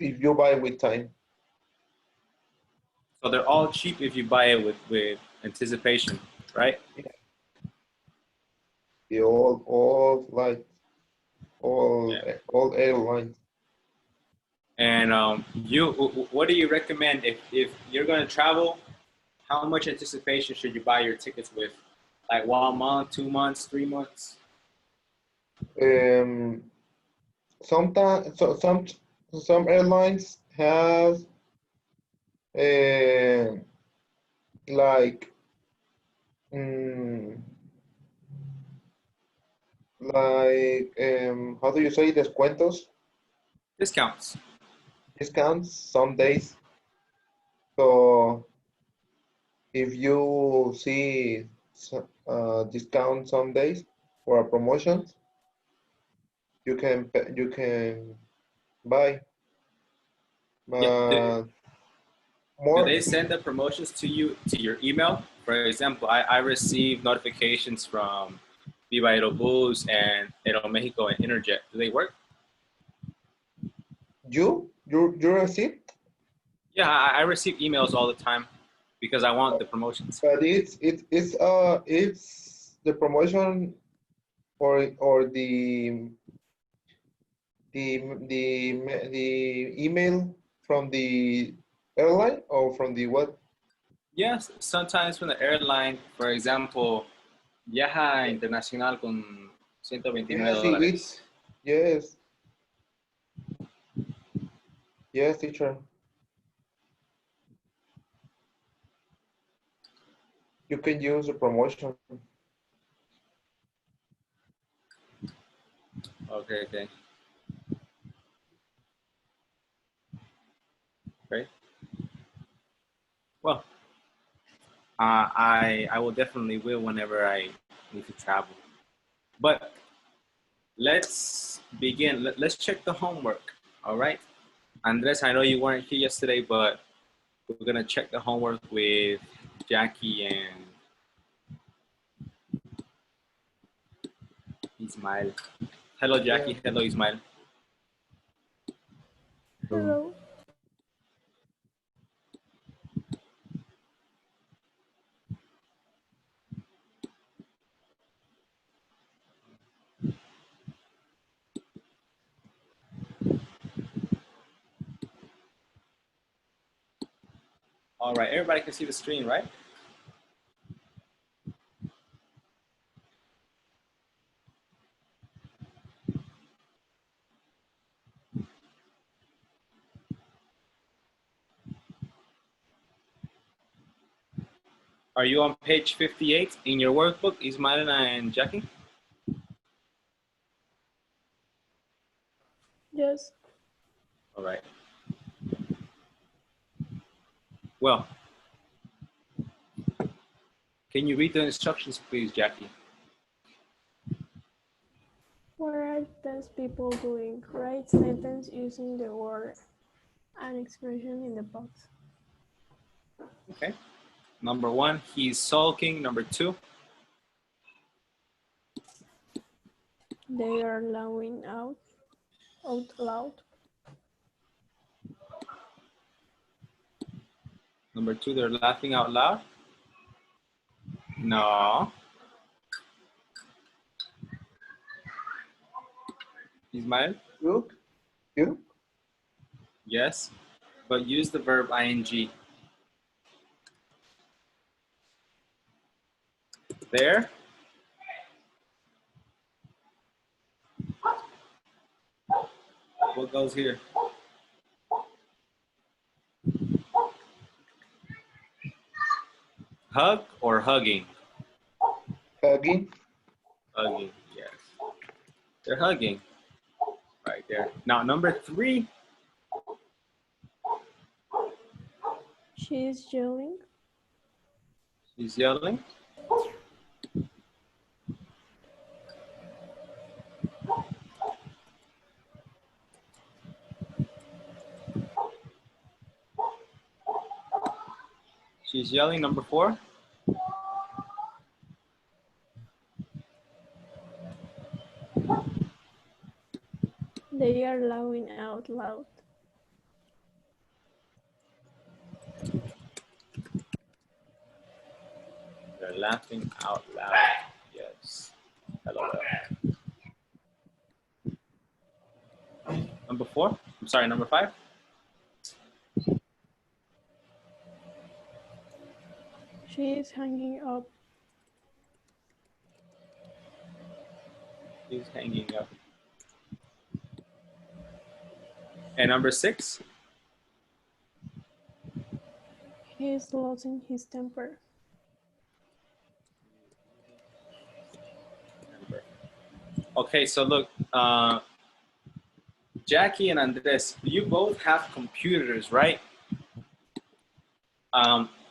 if you buy with time. So they're all cheap if you buy it with anticipation, right? Yeah, all like all airlines. And what do you recommend if you're going to travel? How much anticipation should you buy your tickets with? Like 1 month, 2 months, 3 months? Sometimes some airlines has uh, like mm, how do you say descuentos, Discounts. discounts some days. So if you see discount some days for a promotion, you can buy. Do, But do more, they send the promotions to you to your email? For example, I receive notifications from Viva Aerobus and Aeromexico and Interjet. Do they work? you receive, Yeah, I receive emails all the time because I want the promotions. but it's the promotion or the email from the airline or from the what? Yes, sometimes from the airline, for example, viaja internacional con Yes, $129. yes, yes, teacher. You can use the promotion. Okay, okay. Great. Well, I will definitely will whenever I need to travel. But let's begin. Let's check the homework. All right, Andres. I know you weren't here yesterday, but we're gonna check the homework with Jackie and Ismail. Hello, Yeah. Jackie. Hello, Ismail. Hello. All right, everybody can see the screen, right? Are you on page 58 in your workbook, Ismail and Jackie? Yes. All right. Well, can you read the instructions, please, Jackie? What are these people doing? Write sentence using the word and expression in the box. Okay. Number one, he's sulking. Number two, They are laughing out loud. number two, they're laughing out loud. No. Ismail? Look, you. Yes. But use the verb ing. There. What goes here? Hug or hugging? Hugging. Hugging, yes. They're hugging. Right there. Now, number three, She is yelling. she's yelling. She's yelling. Number four. They are laughing out loud. They're laughing out loud. Yes. LOL. Number 4. I'm sorry, number 5. She is hanging up. He's hanging up. And number 6. He is losing his temper. Okay, so look, Jackie and Andres, you both have computers, right?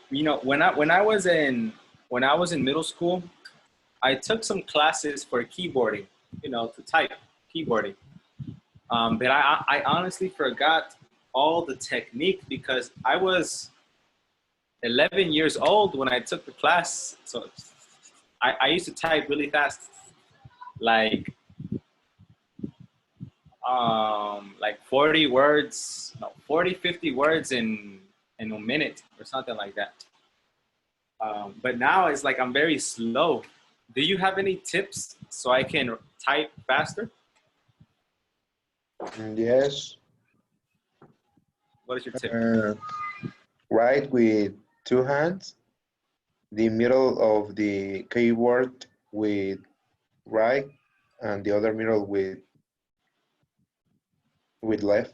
You know, when I was in middle school, I took some classes for keyboarding, you know, to type keyboarding. But I honestly forgot all the technique because I was 11 years old when I took the class. So I used to type really fast, like 40 words, no, 40, 50 words in a minute or something like that. But now it's like I'm very slow. Do you have any tips so I can type faster? Yes. What is your tip? Write with 2 hands, the middle of the keyboard with right, and the other middle with left.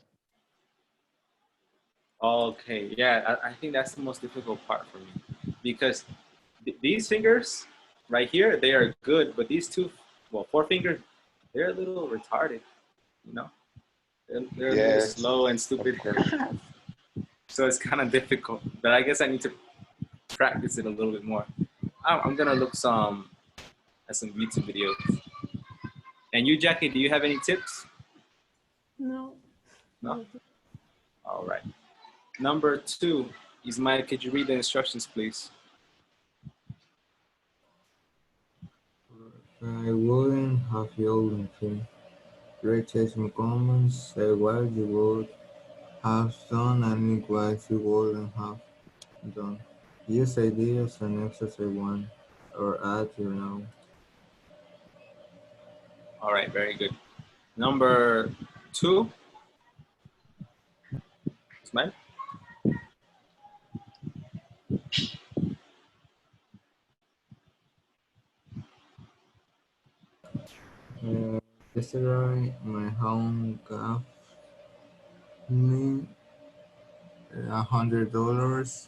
Okay, yeah, I think that's the most difficult part for me because these fingers right here, they are good, but these two, well, 4 fingers, they're a little retarded, you know? They're a little Yes, slow and of stupid. course. So it's kind of difficult, but I guess I need to practice it a little bit more. I'm gonna look at some YouTube videos. And you, Jackie, do you have any tips? No. No? All right. Number 2, Ismail, could you read the instructions, please? I wouldn't have yelled anything. Read some comments, say what you would have done and what you wouldn't have done. Use ideas and exercise one, or add your own. All right, very good. Number 2, Ismail. Yesterday, my home gave me $100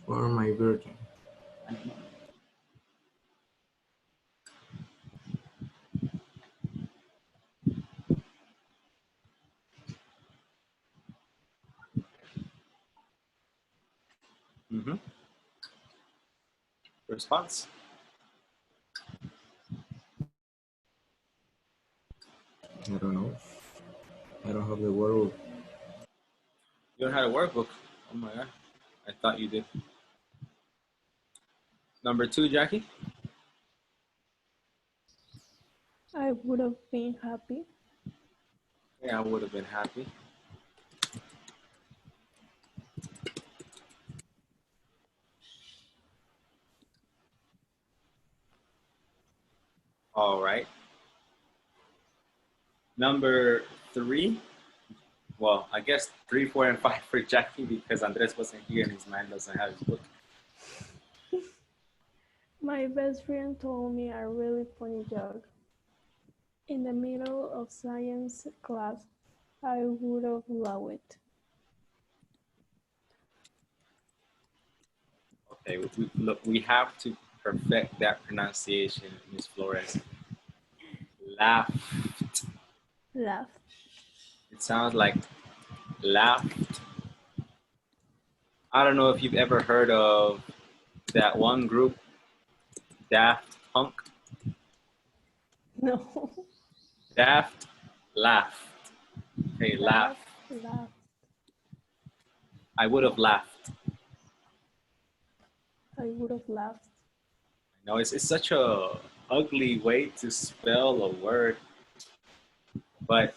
for my birthday. Mm-hmm. Response. I don't know. I don't have the word. You don't have a workbook. Oh my God. I thought you did. Number 2, Jackie. I would have been happy. Yeah, I would have been happy. All right. Number 3. Well, I guess 3, 4, and 5 for Jackie because Andres wasn't here and his man doesn't have his book. My best friend told me a really funny joke. In the middle of science class, I would have loved it. Okay, look, we have to perfect that pronunciation, Miss Flores. Laughed. Laugh. It sounds like laughed. I don't know if you've ever heard of that one group, Daft Punk. No. Daft laughed. Okay, laugh. Laugh. I would have laughed. I would have laughed. No, it's such a ugly way to spell a word, but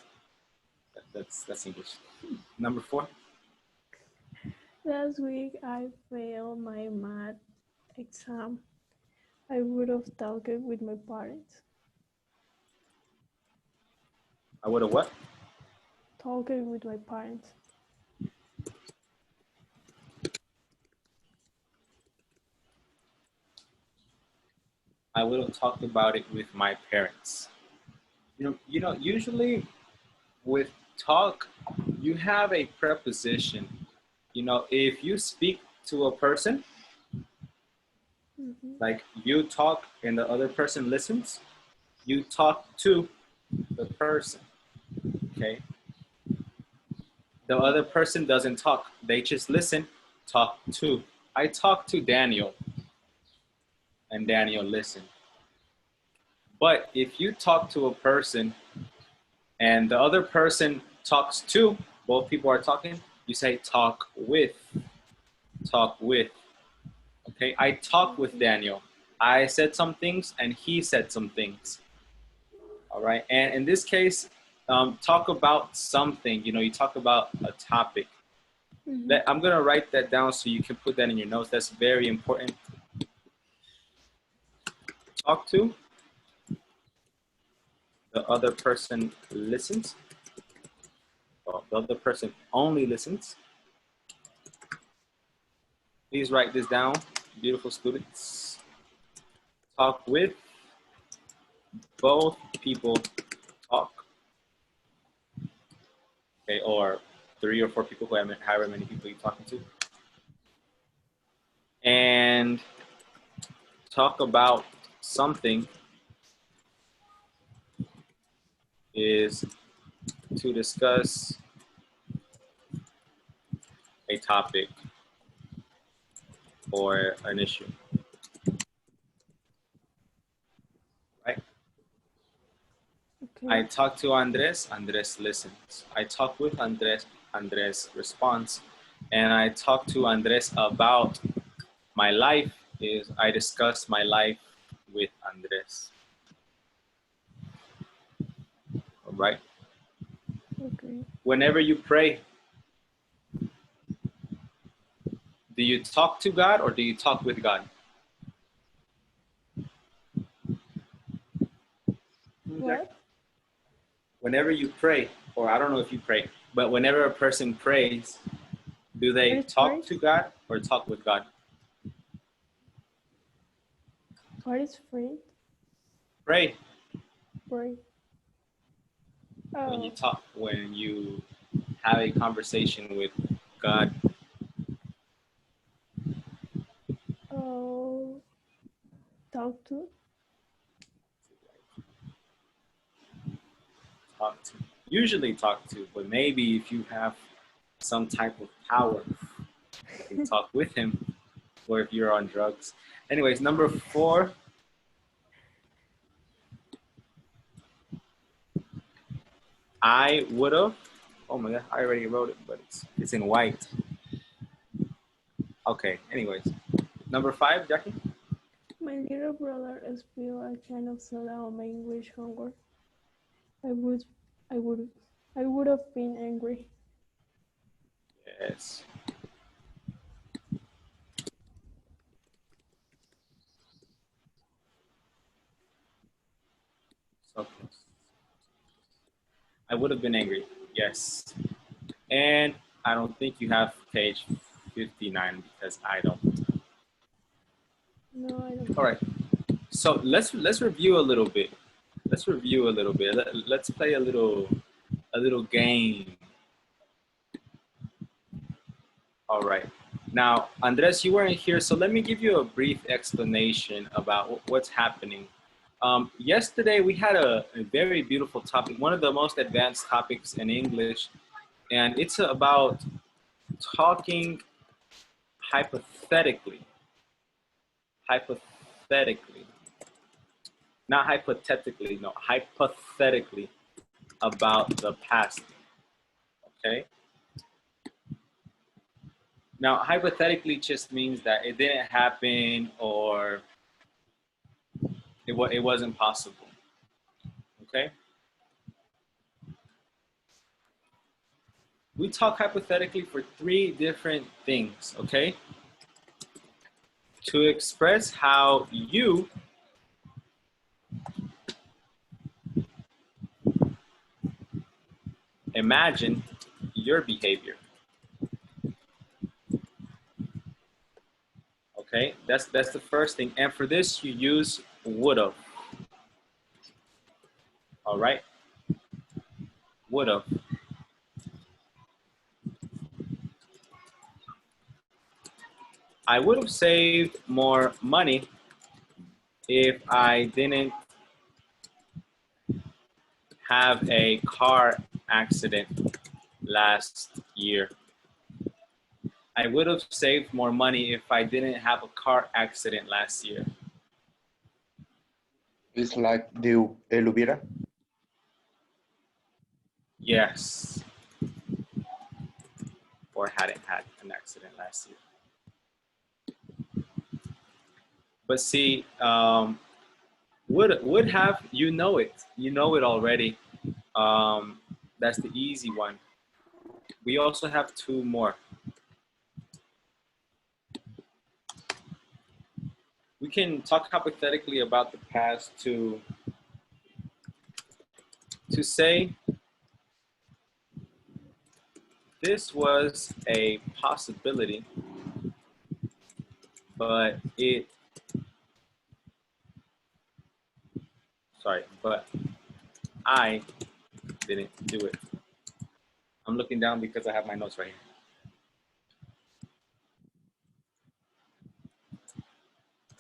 that's English. Number 4. Last week, I failed my math exam I would have talked with my parents. I would have what? Talking with my parents. I would have talked about it with my parents. Usually with talk, you have a preposition. If you speak to a person, like you talk and the other person listens, you talk to the person, okay? The other person doesn't talk. They just listen, talk to. I talked to Daniel and Daniel listened. But if you talk to a person and the other person talks to, both people are talking, you say talk with, talk with. Okay, I talked with Daniel. I said some things and he said some things. All right, and in this case, talk about something, you talk about a topic. I'm gonna write that down so you can put that in your notes. That's very important. Talk to, the other person listens. Well, the other person only listens. Please write this down, beautiful students. Talk with, both people talk. Okay, or 3 or 4 people, however many people you're talking to. And talk about something is to discuss a topic or an issue, right? Okay. I talk to Andres, Andres listens. I talk with Andres, Andres responds. And I talk to Andres about my life is I discuss my life with Andres. All right? Okay. Whenever you pray, do you talk to God or do you talk with God? What? Whenever you pray, or I don't know if you pray, but whenever a person prays, do What they is talk praise? to God or talk with God? What is free? Pray. Pray. When you Oh. talk, when you have a conversation with God, Oh. Talk to? usually talk to, but maybe if you have some type of power, you talk with him, or if you're on drugs. Anyways, number 4, I would have, oh my God, I already wrote it, but it's in white. Okay, anyways, number 5, Jackie? My little brother spilled a can of soda on my English homework. I would, I would, I would have been angry. Yes. So close. I would have been angry, yes. And I don't think you have page 59 because I don't. No, I don't. All right. So let's review a little bit. Let's review a little bit. Let's play a little game. All right. Now, Andres, you weren't here, so let me give you a brief explanation about what's happening. Yesterday, we had a very beautiful topic, one of the most advanced topics in English, and it's about talking hypothetically. Hypothetically. Not hypothetically, no, hypothetically about the past, okay? Now, hypothetically just means that it didn't happen or it wasn't possible, okay? We talk hypothetically for 3 different things, okay? to express how you imagine your behavior. Okay, that's the first thing. And for this, you use would've. All right, would've. I would have saved more money if I didn't have a car accident last year. I would have saved more money if I didn't have a car accident last year. It's like the el hubiera. Yes. Or hadn't had an accident last year. But see, would have, you know it. You know it already. That's the easy one. We also have two more. We can talk hypothetically about the past to say this was a possibility, but I didn't do it. I'm looking down because I have my notes right here.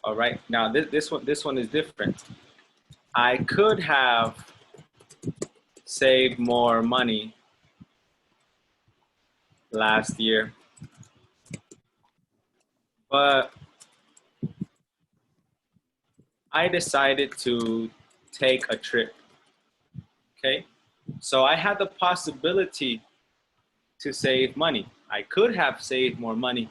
All right, now this one is different. I could have saved more money last year, but I decided to take a trip. Okay, so I had the possibility to save money. I could have saved more money,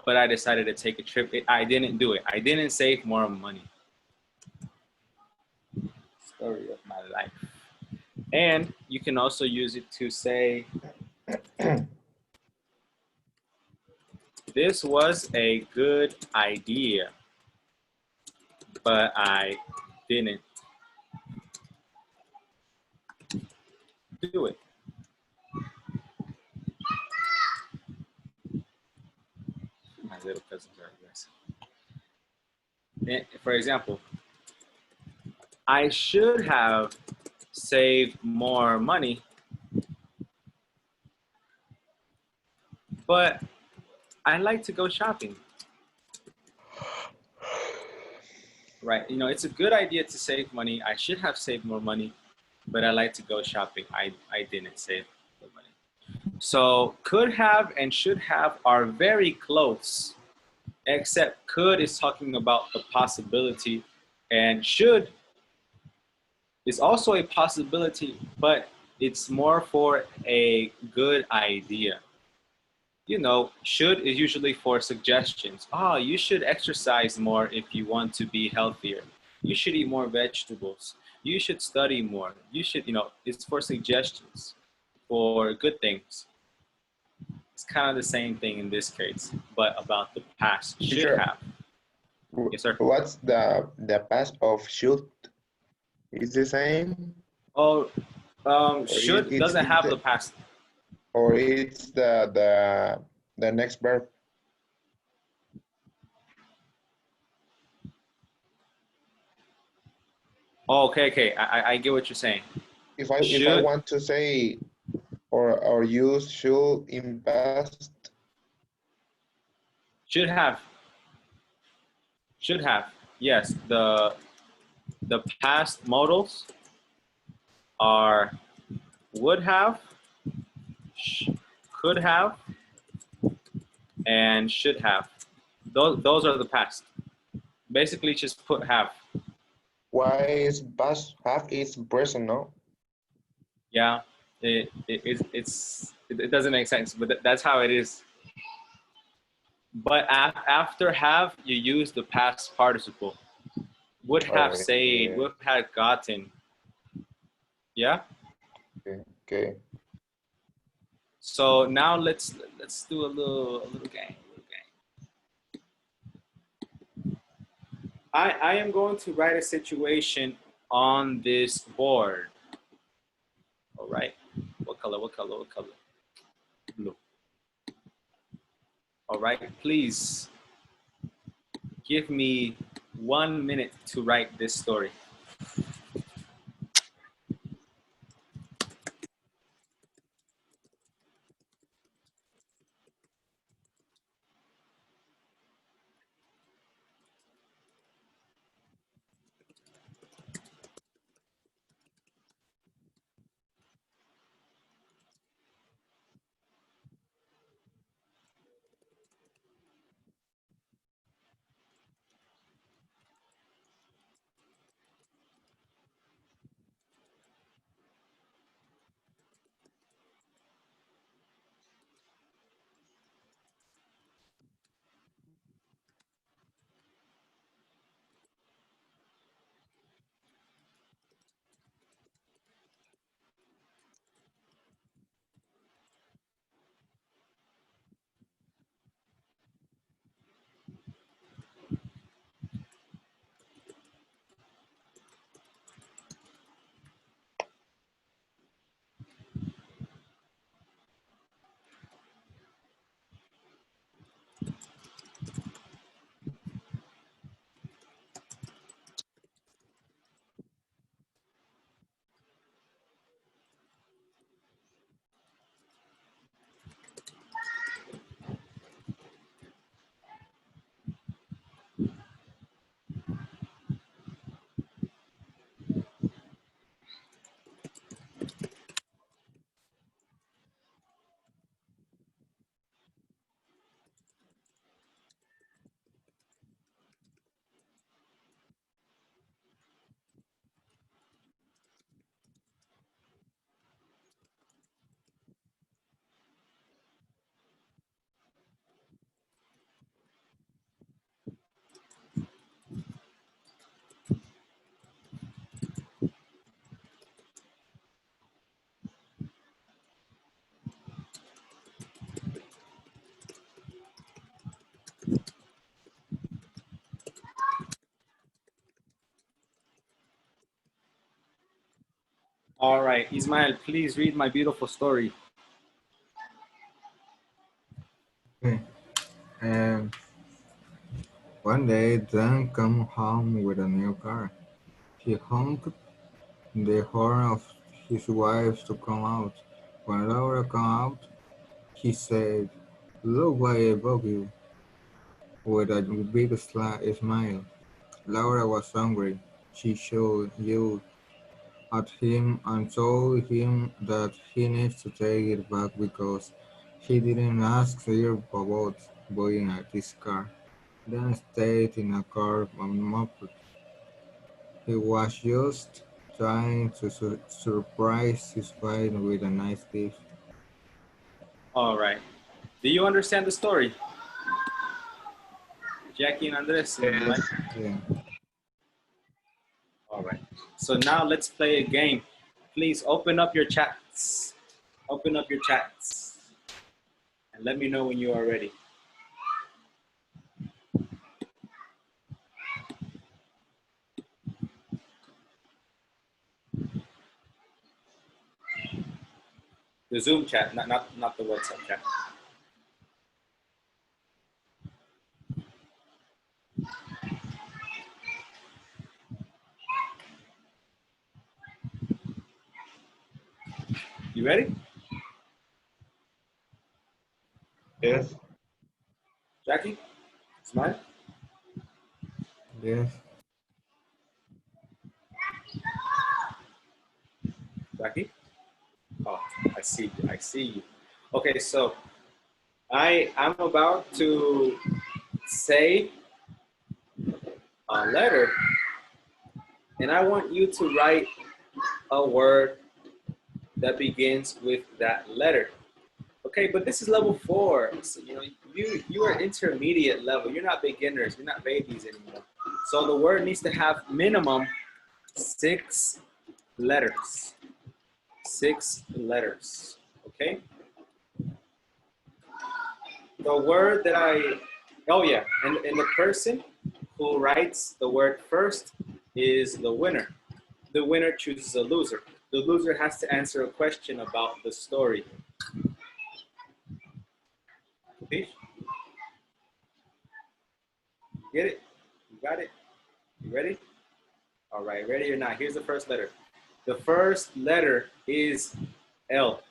but I decided to take a trip. I didn't do it. I didn't save more money. Story of my life. And you can also use it to say, this was a good idea, but I didn't do it. My little cousins are aggressive. For example, I should have saved more money, but I like to go shopping. Right, you know, it's a good idea to save money. I should have saved more money, but I like to go shopping. I didn't save the money. So could have and should have are very close, except could is talking about the possibility, and should is also a possibility, but it's more for a good idea. You know, should is usually for suggestions. Oh, you should exercise more if you want to be healthier. You should eat more vegetables. You should study more. You should, you know, it's for suggestions, for good things. It's kind of the same thing in this case, but about the past. Should Sure. have. Yes, sir. What's the past of should? Is the same? Oh, should doesn't have the past. Or it's the next verb. Oh, okay. I get what you're saying. If I want to say or use should in past. Should have. Should have. Yes, the past modals are would have, could have, and should have. Those are the past. Basically, just put have. Why is past have is present, no? Yeah, it doesn't make sense, but that's how it is. But after have, you use the past participle. Would have said, would have gotten. Yeah. Okay. So now let's do a little game. I am going to write a situation on this board. All right. What color? What color? What color? Blue. All right. Please give me 1 minute to write this story. All right, Ismael, please read my beautiful story. Okay. One day, Dan came home with a new car. He honked the horn of his wife to come out. When Laura came out, he said, "Look what I brought you," with a big smile. Laura was angry. She yelled at him and told him that he needs to take it back because he didn't ask her about buying this car. Dan stayed in a car and mopped. He was just trying to surprise his wife with a nice gift. All right. Do you understand the story? Jackie and Andres, right? Yes. Yeah. All right. So now let's play a game. Please open up your chats. Open up your chats. And let me know when you are ready. The Zoom chat, not the WhatsApp chat. You ready? Yes. Jackie? Smile? Yes. Jackie? Oh, I see you. I see you. Okay, so I'm about to say a letter, and I want you to write a word that begins with that letter. Okay, but this is level 4. So, you are intermediate level. You're not beginners. You're not babies anymore. So the word needs to have minimum 6 letters. 6 letters. Okay. The word that oh yeah, and the person who writes the word first is the winner. The winner chooses a loser. The loser has to answer a question about the story. Okay? Get it? You got it? You ready? All right, ready or not? Here's the first letter. The first letter is L.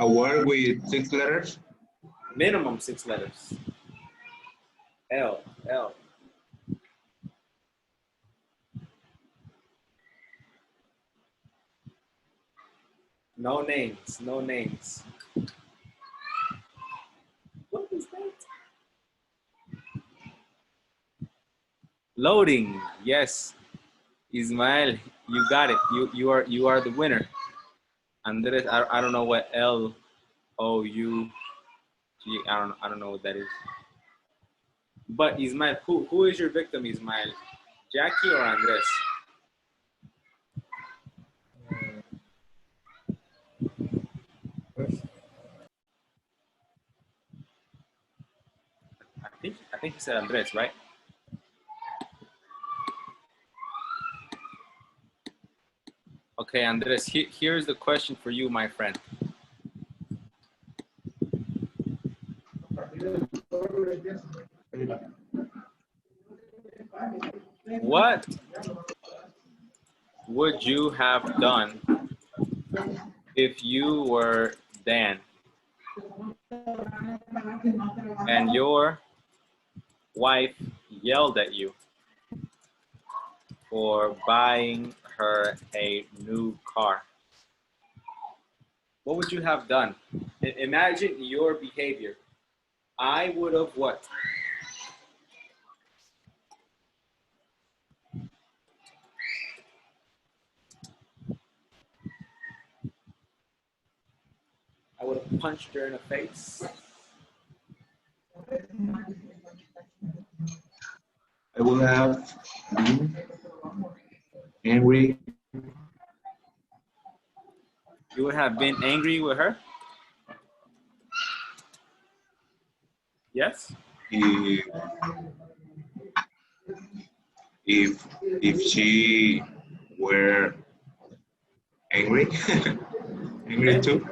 A word with 6 letters. Minimum 6 letters. L, L. No names, no names. What is that? Loading, yes. Ismael, you got it. You are the winner. Andres, I don't know what L O U G. I don't know what that is. But Ismael, who is your victim, Ismael? Jackie or Andres? I think he said Andres, right? Okay, Andres, here's the question for you, my friend. What would you have done if you were Dan and your wife yelled at you for buying her a new car? What would you have done? Imagine your behavior. I would have what? I would have punched her in the face. I would have been angry. You would have been angry with her? Yes? If she were angry, angry too.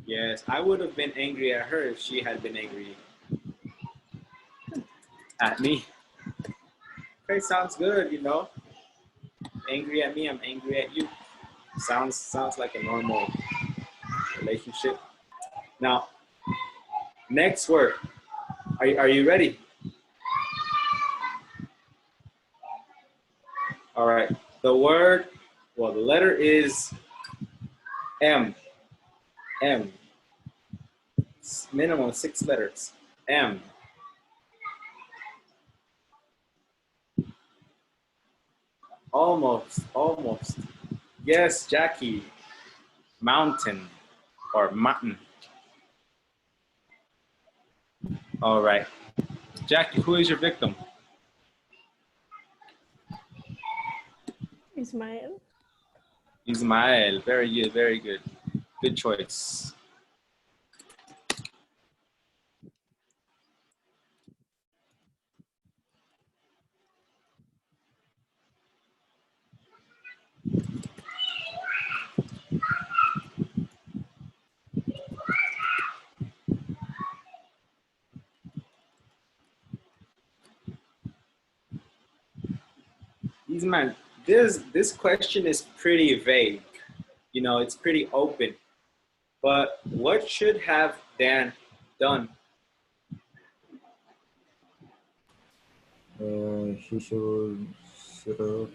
Yes, I would have been angry at her if she had been angry at me. Okay, sounds good, you know. Angry at me, I'm angry at you. Sounds like a normal relationship. Now, next word. Are you ready? All right. The word, well, the letter is M. M. Minimum 6 letters. M. Almost. Yes, Jackie. Mountain or mountain. All right. Jackie, who is your victim? Ismael. Ismael. Very good, very good. Good choice. Ismael, this question is pretty vague. You know, it's pretty open. But what should have Dan done? He should have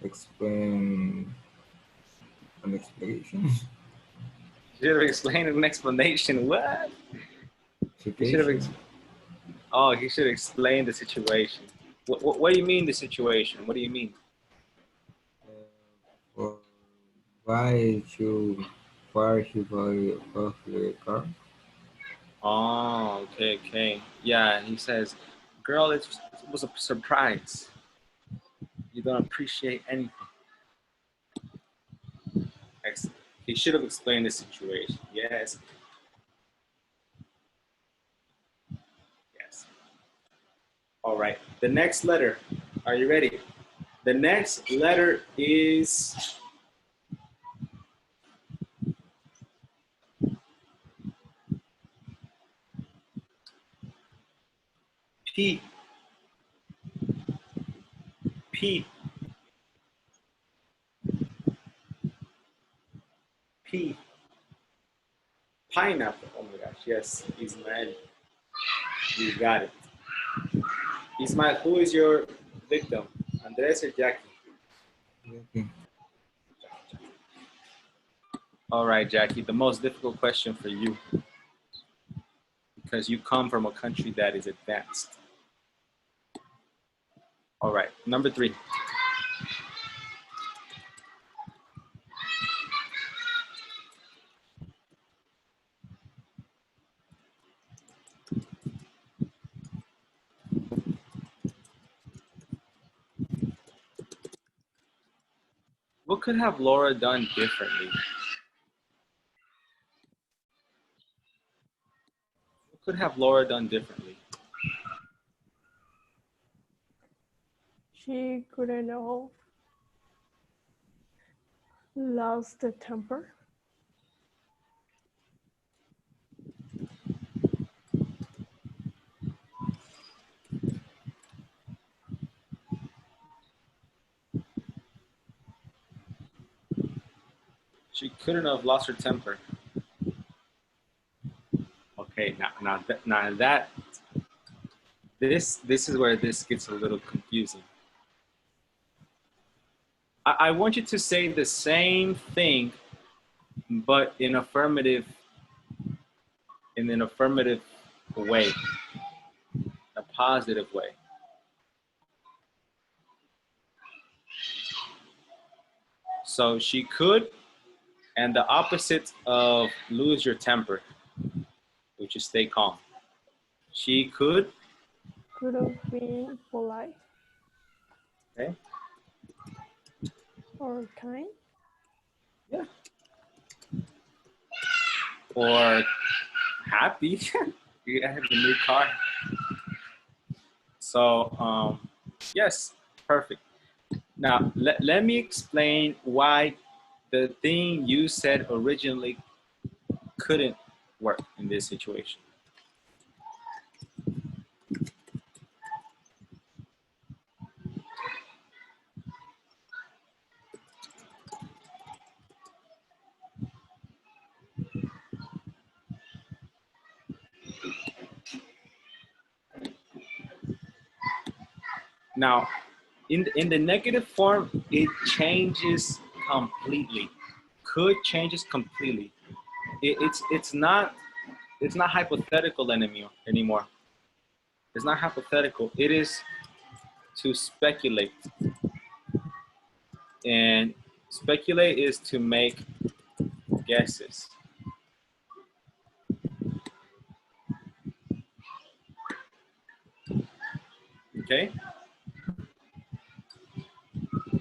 explain an explanation. You should have explained an explanation. What? He should have. He should explain the situation. What do you mean the situation? What do you mean? Or why you far he buy of the car? Oh, okay, okay. Yeah, he says, girl, it was a surprise. You don't appreciate anything. Excellent. He should have explained the situation. Yes. Yes. All right. The next letter. Are you ready? The next letter is P. P. P. Pineapple. Oh my gosh. Yes. Ismael. You got it. Ismael, who is your victim? Andres or Jackie? Okay. All right, Jackie. The most difficult question for you, because you come from a country that is advanced. All right. Number 3. What could have Laura done differently? What could have Laura done differently? She couldn't have lost the temper. She couldn't have lost her temper. Okay, this is where this gets a little confusing. I want you to say the same thing, but in an affirmative way, a positive way. So she could, and the opposite of lose your temper, which is stay calm. She could. Could have been polite. Okay. Or kind. Yeah. Or happy. You have a new car. So yes, perfect. Now let me explain why the thing you said originally couldn't work in this situation. Now, in the negative form, it changes completely. Could changes completely. It's not hypothetical anymore. It's not hypothetical. It is to speculate, and speculate is to make guesses. Okay.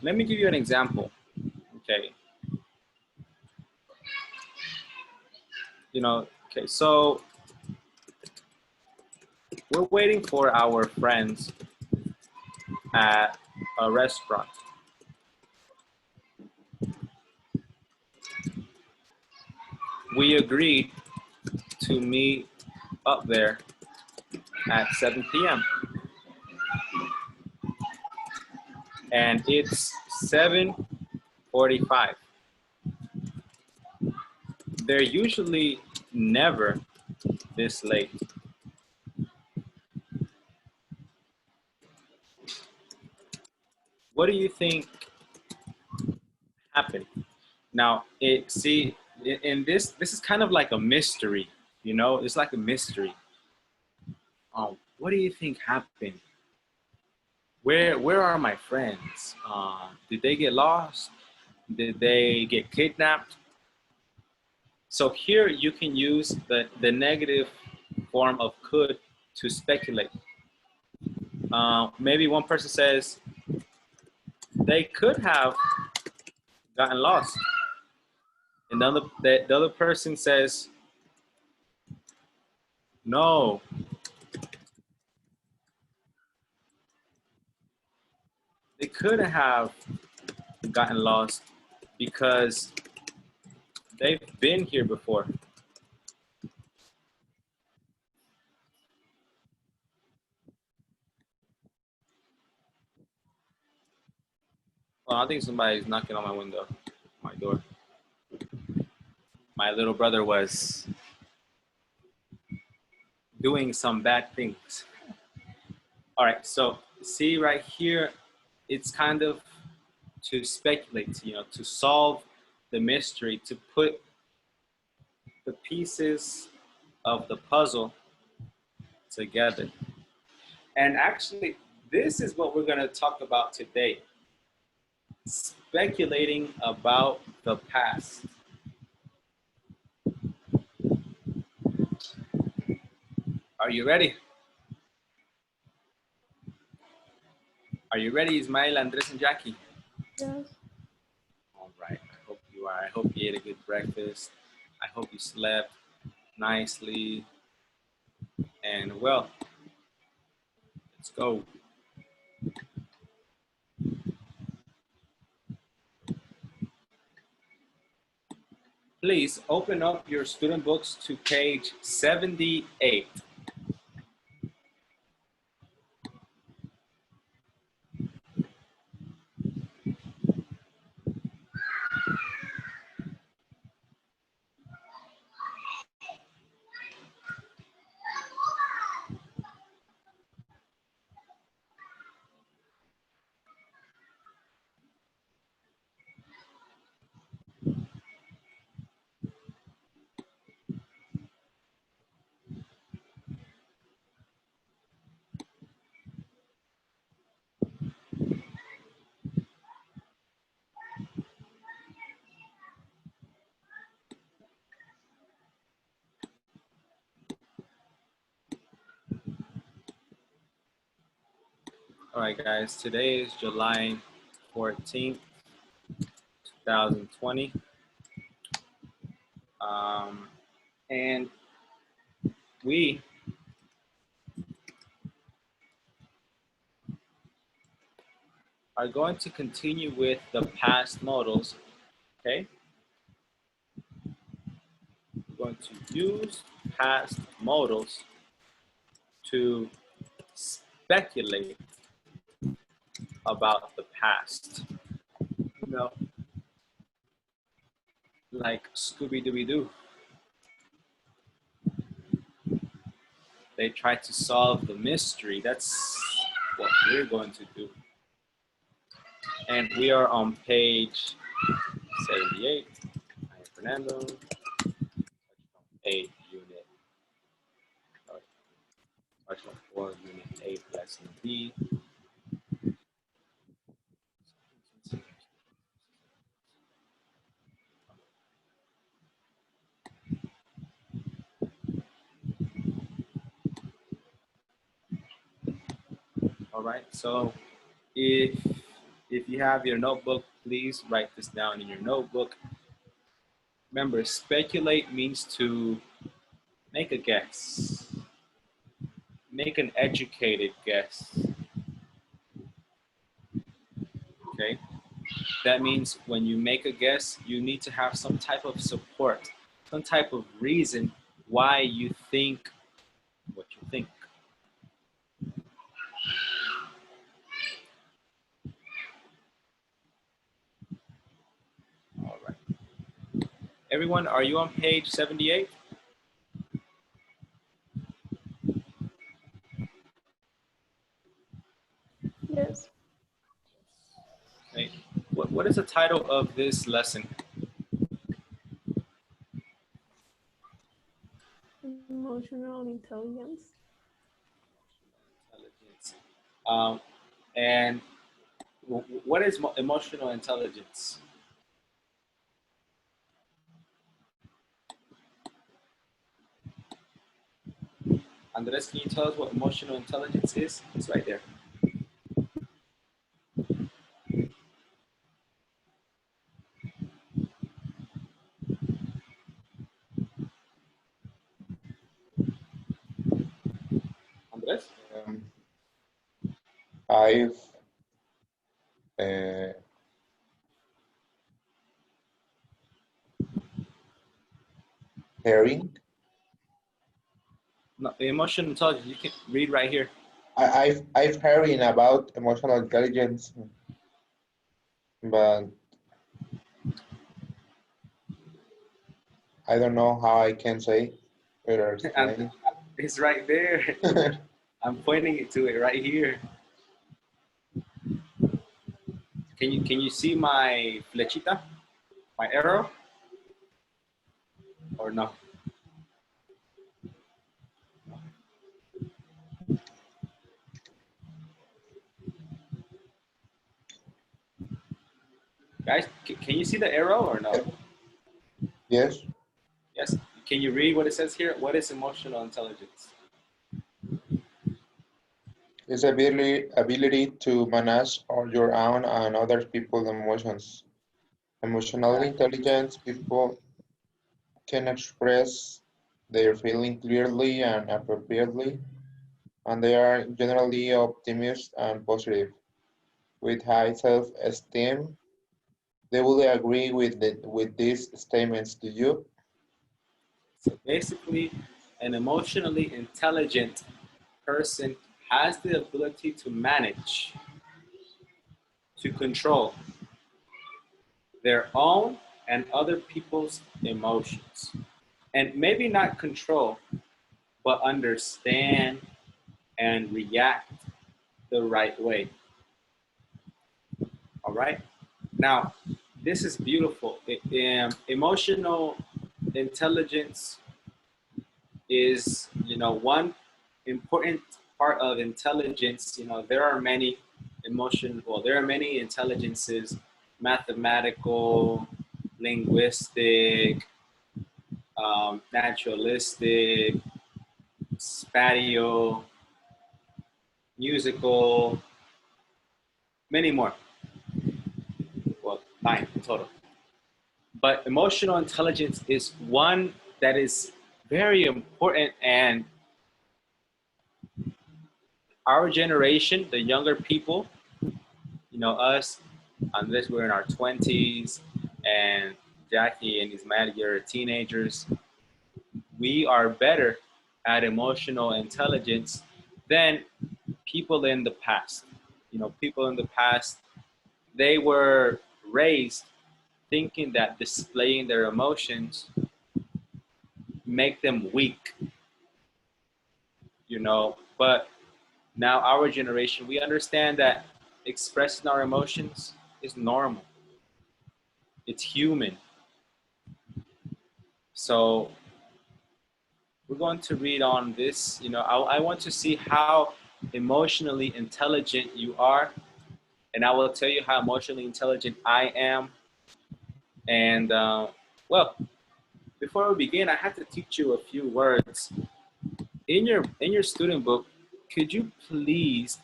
Let me give you an example. Okay. Okay, so we're waiting for our friends at a restaurant. We agreed to meet up there at 7 p.m. And it's 7:45. They're usually never this late. What do you think happened? Now, in this is kind of like a mystery, it's like a mystery. What do you think happened? Where are my friends? Did they get lost? Did they get kidnapped? So here you can use the negative form of could to speculate. Maybe one person says they could have gotten lost. And the other person says, no, they couldn't have gotten lost because they've been here before. Well, I think somebody's knocking on my window, my door. My little brother was doing some bad things. All right, so see right here, it's kind of to speculate, to solve the mystery, to put the pieces of the puzzle together. And actually, this is what we're going to talk about today. Speculating about the past. Are you ready? Are you ready, Ismael, Andres, and Jackie? Yes. All right, I hope you are. I hope you ate a good breakfast. I hope you slept nicely. And well, let's go. Please open up your student books to page 78. All right, guys, today is July 14th, 2020. And we are going to continue with the past modals, okay? We're going to use past modals to speculate about the past. Like Scooby-Dooby-Doo. They try to solve the mystery. That's what we're going to do. And we are on page 78. I am Fernando. 8 unit. Touchstone 4, unit 8, lesson B. All right, so if you have your notebook, please write this down in your notebook. Remember, speculate means to make a guess. Make an educated guess. Okay? That means when you make a guess, you need to have some type of support, some type of reason why you think what you think. All right. Everyone, are you on page 78? Yes. Okay. What is the title of this lesson? Emotional intelligence. And what is emotional intelligence? Andres, can you tell us what emotional intelligence is? It's right there. Andres? Um, I've uh, hearing. No, emotional intelligence, you can read right here. I've hearing about emotional intelligence, but I don't know how I can say or And explain it's right there. it. I'm pointing it to it right here. Can you see my flechita? My arrow? Or no? Guys, can you see the arrow or no? Yes, Yes. Can you read what it says here? What is emotional intelligence? it's ability to manage all your own and other people's emotions. Emotionally intelligent people can express their feeling clearly and appropriately, and they are generally optimistic and positive. With high self-esteem, they will agree with these statements. Do you? So basically, an emotionally intelligent person has the ability to manage, to control their own and other people's emotions. And maybe not control, but understand and react the right way. All right. Now, this is beautiful. Emotional intelligence is, one important part of intelligence. There are many there are many intelligences: mathematical, linguistic, naturalistic, spatial, musical, many more. Well, 9 in total. But emotional intelligence is one that is very important, and our generation, the younger people, us, unless we're in our 20s, and Jackie and Ismail, are teenagers, we are better at emotional intelligence than people in the past. People in the past, they were raised thinking that displaying their emotions make them weak, but now our generation, we understand that expressing our emotions is normal. It's human. So we're going to read on this. I want to see how emotionally intelligent you are, and I will tell you how emotionally intelligent I am. And well, before we begin, I have to teach you a few words. In your student book, could you please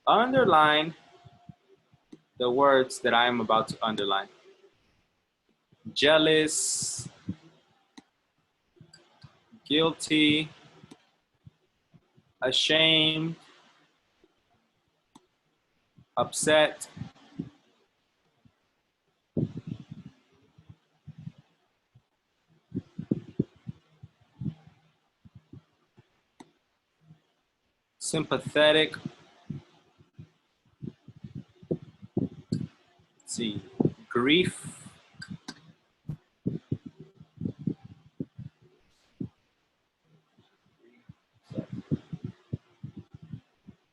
underline the words that I am about to underline? Jealous, guilty, ashamed, upset, sympathetic, let's see, grief,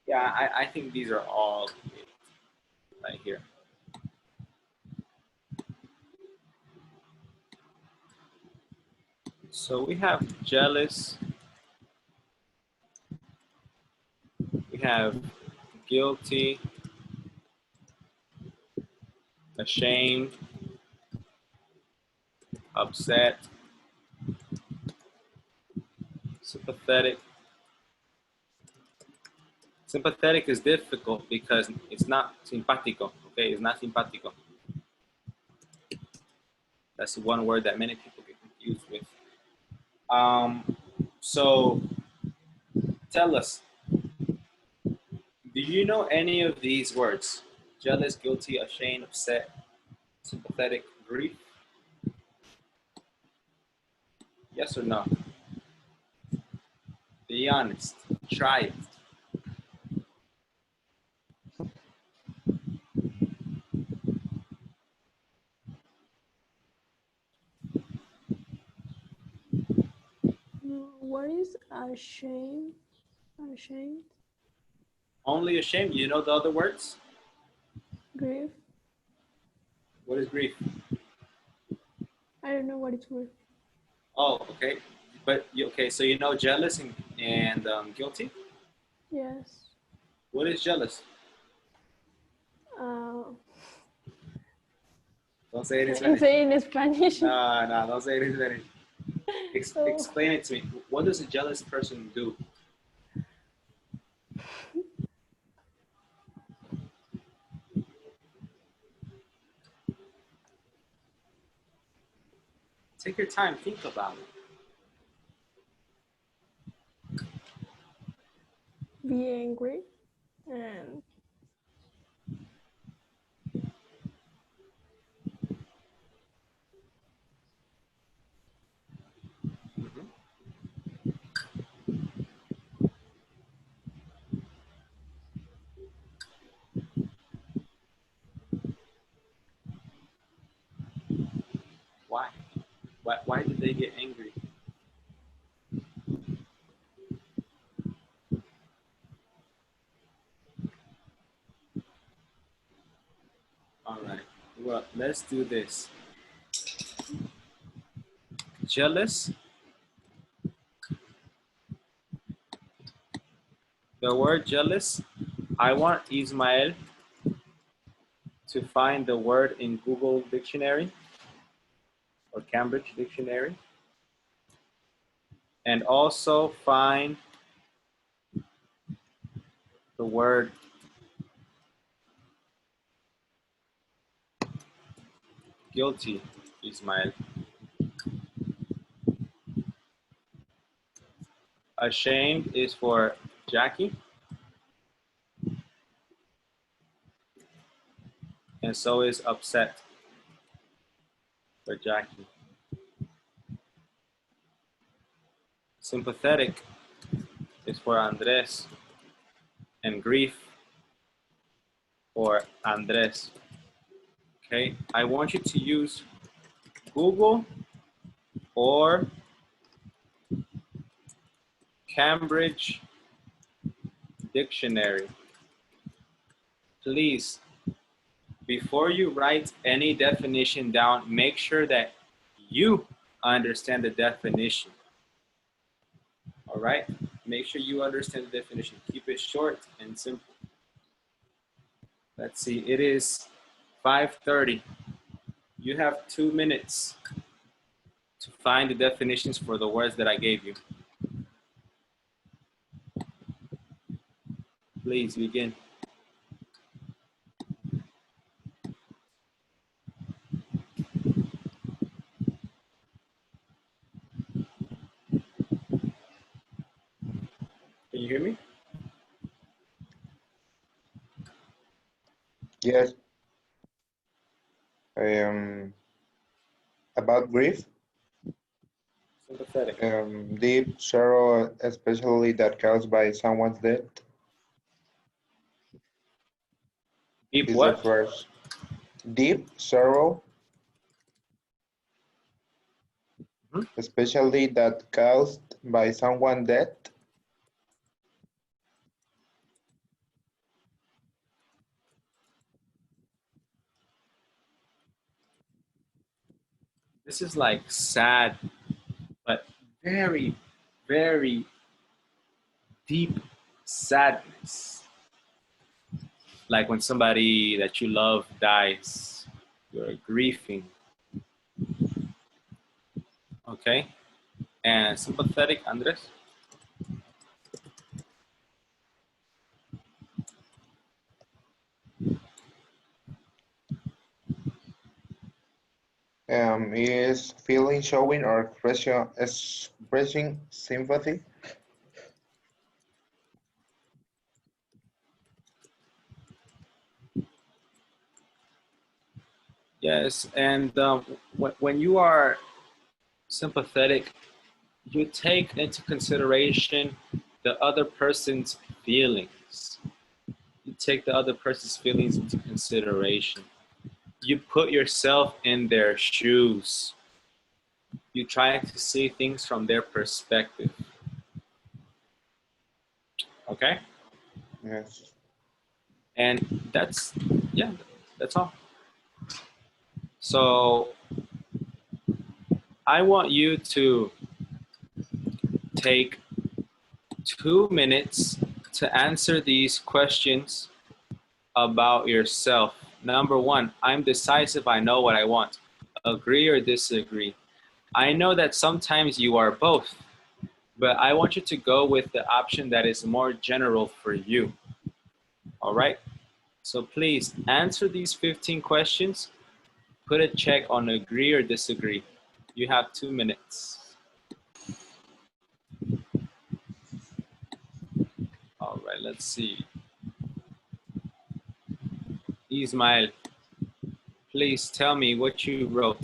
yeah, I think these are all right here. So we have jealous, we have guilty, ashamed, upset, Sympathetic. Sympathetic is difficult because it's not simpático, okay? It's not simpático. That's one word that many people get confused with. So tell us, do you know any of these words? Jealous, guilty, ashamed, upset, sympathetic, grief? Yes or no? Be honest. Try it. No, what is ashamed? Ashamed? Only ashamed. You know the other words? Grief? What is grief? I don't know what it's worth. Oh, okay. But okay, so you know jealous and guilty. Yes. What is jealous? Don't say it in Spanish. Say in Spanish. No, don't say it in Spanish. Oh. Explain it to me. What does a jealous person do? Take your time, think about it. Be angry and Why? Why did they get angry? All right. Well, let's do this. Jealous. The word jealous, I want Ismael to find the word in Google Dictionary or Cambridge Dictionary, and also find the word guilty, Ismael. Ashamed is for Jackie, and so is upset for Jackie. Sympathetic is for Andres, and grief for Andres. Okay, I want you to use Google or Cambridge Dictionary. Please, before you write any definition down, make sure that you understand the definition. All right? Make sure you understand the definition. Keep it short and simple. Let's see, it is 5:30. You have 2 minutes to find the definitions for the words that I gave you. Please begin. Can you hear me? Yes. About grief, Sympathetic. deep sorrow, especially that caused by someone's death, Deep is the what? first. Deep sorrow, especially that caused by someone's death. This is like sad, but very, very deep sadness. Like when somebody that you love dies, you're grieving. Okay? And sympathetic, Andres? Is feeling, showing, or expressing sympathy. Yes, and when you are sympathetic, you take into consideration the other person's feelings. You take the other person's feelings into consideration. You put yourself in their shoes. You try to see things from their perspective. Okay? Yes. And yeah, that's all. So I want you to take 2 minutes to answer these questions about yourself. Number one, I'm decisive. I know what I want. Agree or disagree? I know that sometimes you are both, but I want you to go with the option that is more general for you. All right? So please answer these 15 questions. Put a check on agree or disagree. You have 2 minutes. All right, let's see. Ismail, please tell me what you wrote.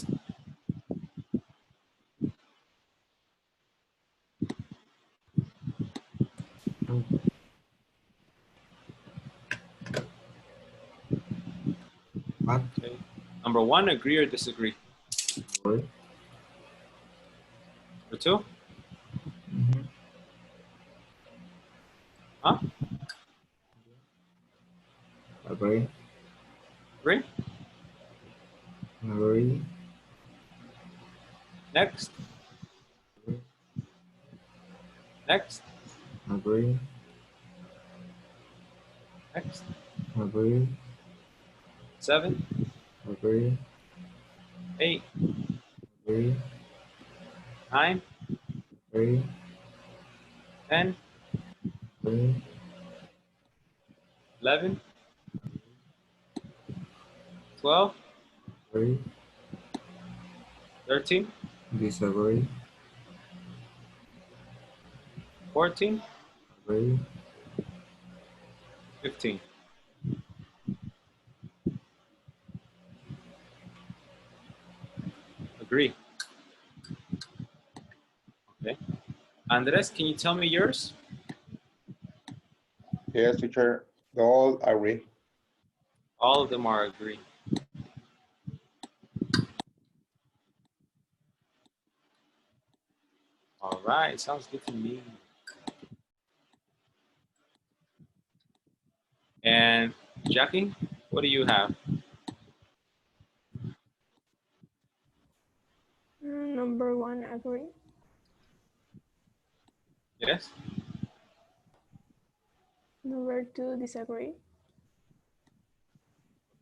What? Okay. Number one, agree or disagree? Agree. Number two? Mm-hmm. Huh? Agree. Agree? Agree. Next? Agree. Next? Agree. Next? Agree. 7, Agree. 8, Agree. 9, Agree. 10, Agree. 11, 12, Agree. 13, Disagree. 14, Agree. 15. Agree. Okay. Andres, can you tell me yours? Yes, teacher. They all agree. All of them are agree. All right, sounds good to me. And Jackie, what do you have? Number one, agree. Yes? Number two, disagree.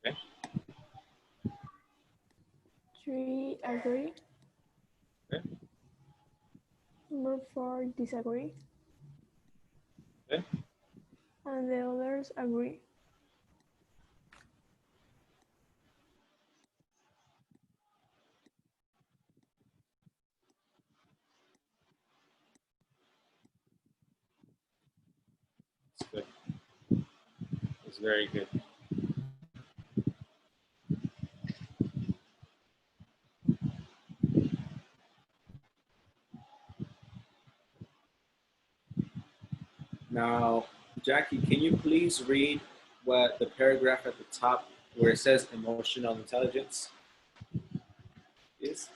Okay. 3, agree. Okay. Number 4, disagree. Okay. And the others agree. It's good. It's very good. Now, Jackie, can you please read what the paragraph at the top where it says emotional intelligence is?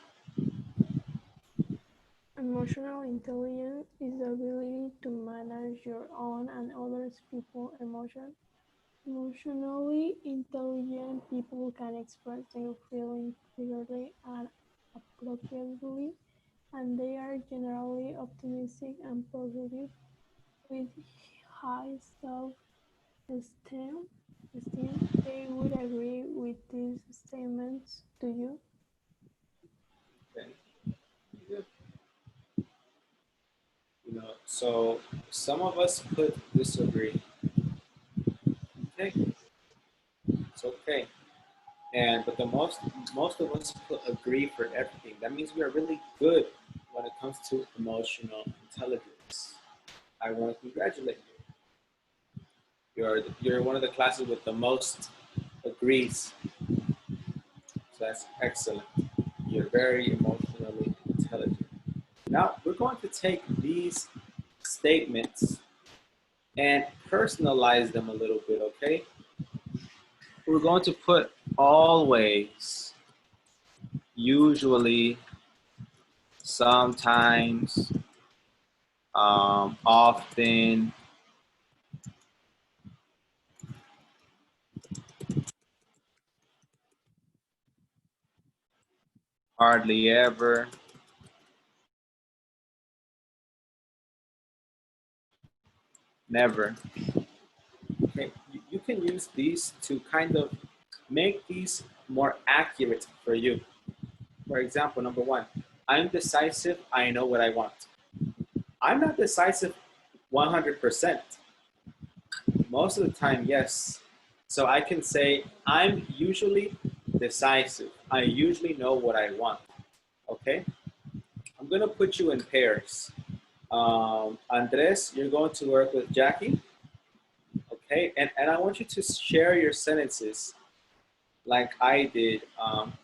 Emotional intelligence is the ability to manage your own and others people's emotions. Emotionally intelligent people can express their feelings clearly and appropriately, and they are generally optimistic and positive with high self-esteem. They would agree with these statements. Do you? Okay. Good. So some of us could disagree. Okay, it's okay. And but the most of us put agree for everything. That means we are really good when it comes to emotional intelligence. I want to congratulate you. You're one of the classes with the most agrees. So that's excellent. You're very emotionally intelligent. Now we're going to take these statements and personalize them a little bit, okay? We're going to put always, usually, sometimes, often, hardly ever, never. Okay, you can use these to kind of make these more accurate for you. For example, number one, I'm decisive, I know what I want. I'm not decisive 100%. Most of the time, yes. So I can say, I'm usually decisive. I usually know what I want. Okay? I'm going to put you in pairs. Andres, you're going to work with Jackie. Okay? And I want you to share your sentences like I did.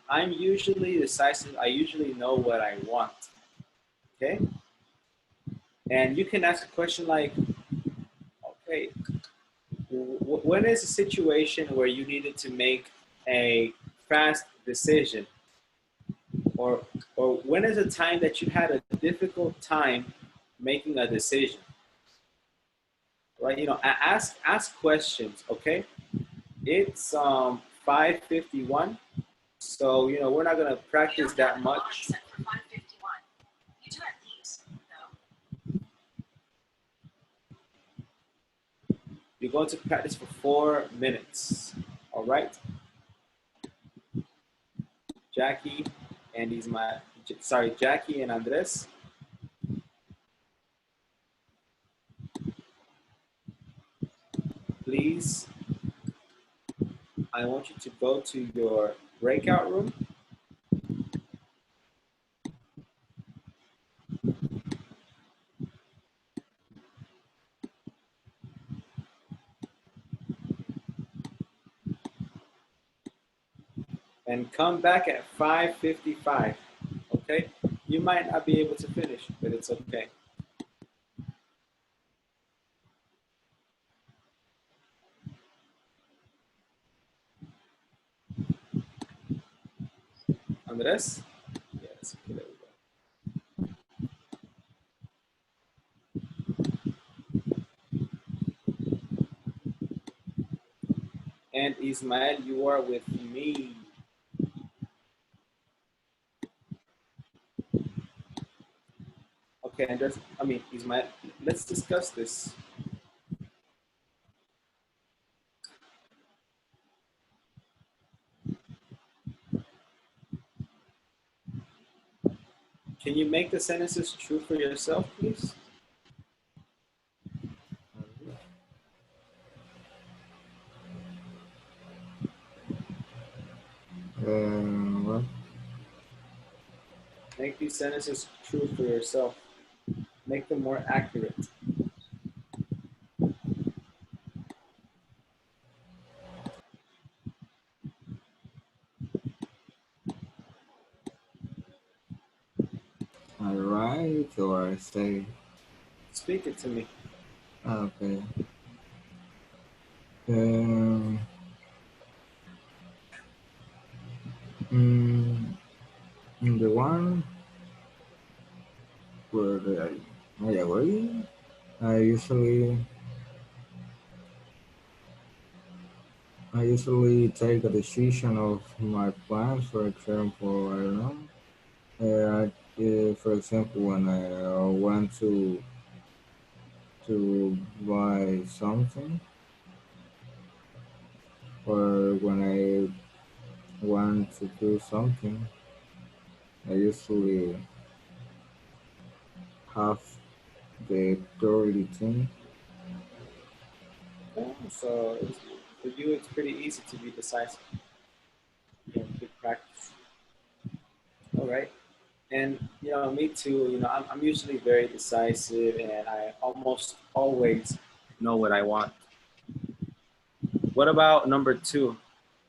I'm usually decisive. I usually know what I want. Okay? And you can ask a question like, okay, when is a situation where you needed to make a fast decision? Or, or when is a time that you had a difficult time making a decision? Right? You know, ask questions, okay? It's 5:51. So, you know, we're not gonna practice that much. You're going to practice for 4 minutes. All right? Jackie and Jackie and Andres. Please, I want you to go to your breakout room. And come back at 5:55. Okay? You might not be able to finish, but it's okay. Andres? Yes, okay, there we go. And Ismael, you are with me. Okay, Andres, Ismael, let's discuss this. Can you make the sentences true for yourself, please? What? Make these sentences true for yourself. Make them more accurate. I write or I say? Speak it to me. Okay. Um, mm, the one where I agree, I usually take a decision of my plans. For example, I don't know. For example, when I want to buy something, or when I want to do something, I usually have the authority thing. Oh, so for you, it's pretty easy to be decisive. Practice. All right. And me too. I'm usually very decisive, and I almost always know what I want. What about number two,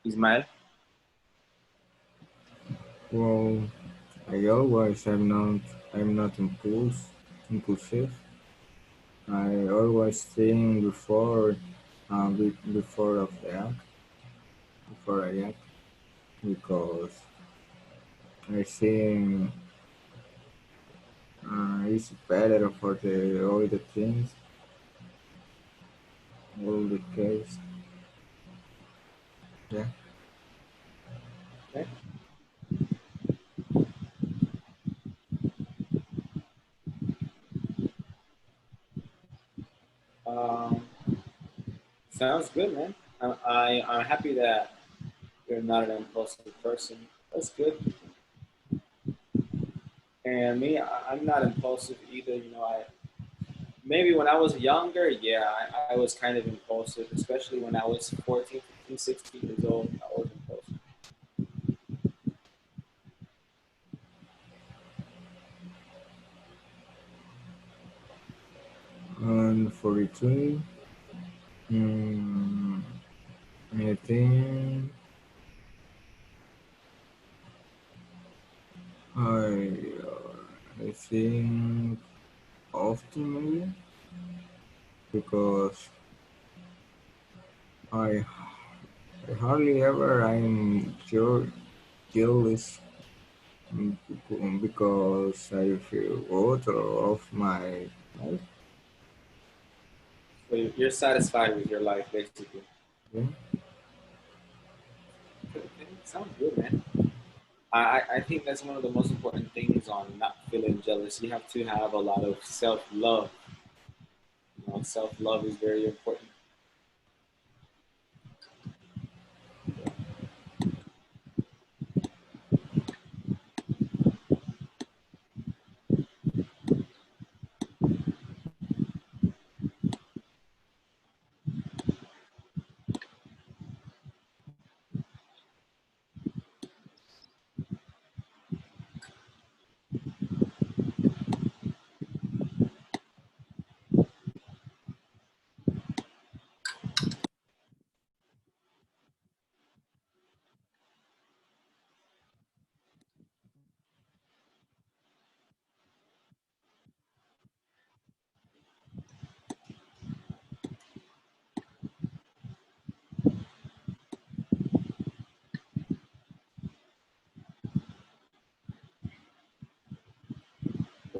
Ismael? Well, I always I'm not impulsive. I always think before of the act before I act because I think it's better for the all the things, all the case. Yeah. Okay. Um, Sounds good, man. I'm happy that you're not an impulsive person. That's good. And me, I'm not impulsive either. I maybe when I was younger, yeah, I was kind of impulsive, especially when I was 14, 15, 16 years old. I was impulsive. And for returning, mm, I think I think often maybe because I I hardly ever I'm jealous because I feel good of my life. So you're satisfied with your life, basically. Yeah. Okay, sounds good, man. I think that's one of the most important things on not feeling jealous. You have to have a lot of self love. Self love is very important.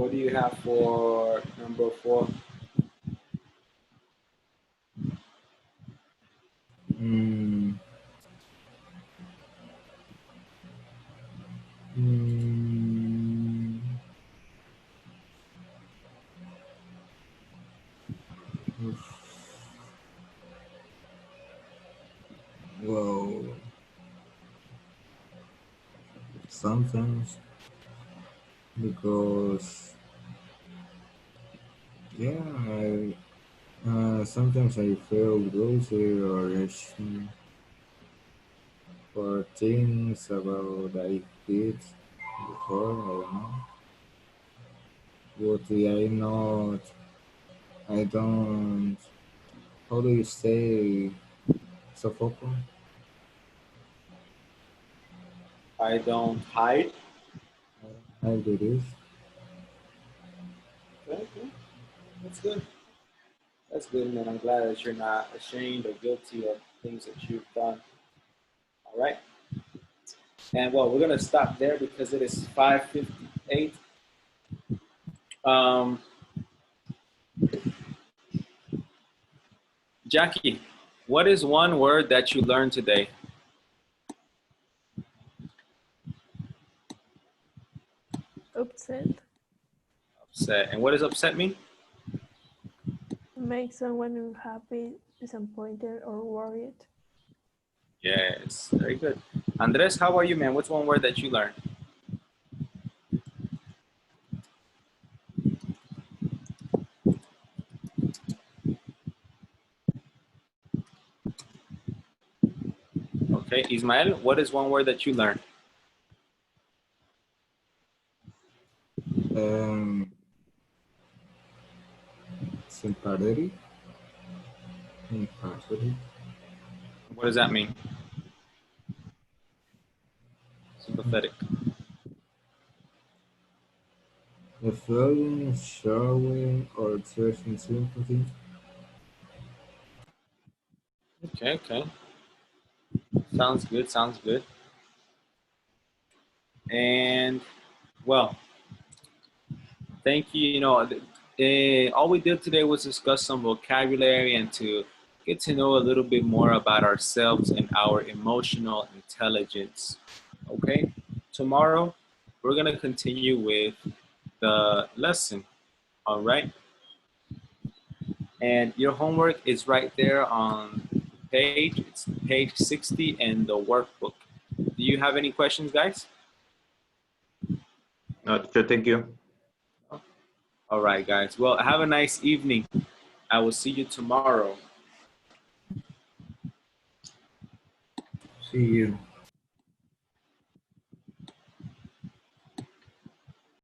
What do you have for number four? Mm, mm, well, sometimes because yeah, sometimes I feel guilty or ashamed for things about I did before. I don't know. But I not. I don't. How do you say suffoco? I don't hide. I do this. Okay, that's good. That's good, man. I'm glad that you're not ashamed or guilty of things that you've done. All right. And well, we're gonna stop there because it is 5:58. Um, Jackie, what is one word that you learned today? Upset. Upset. And what does upset mean? Make someone unhappy, disappointed, or worried. Yes, very good. Andres, how are you, man? What's one word that you learned? Okay, Ismael, what is one word that you learned? Empathetic? Empathetic? What does that mean? Sympathetic. A feeling, showing, or expressing sympathy. Okay, okay. Sounds good, sounds good. And well, thank you. You know, all we did today was discuss some vocabulary and to get to know a little bit more about ourselves and our emotional intelligence. Okay, tomorrow we're gonna continue with the lesson. All right, and your homework is right there on page. It's page 60 in the workbook. Do you have any questions, guys? No, teacher, thank you. All right, guys. Well, have a nice evening. I will see you tomorrow. See you.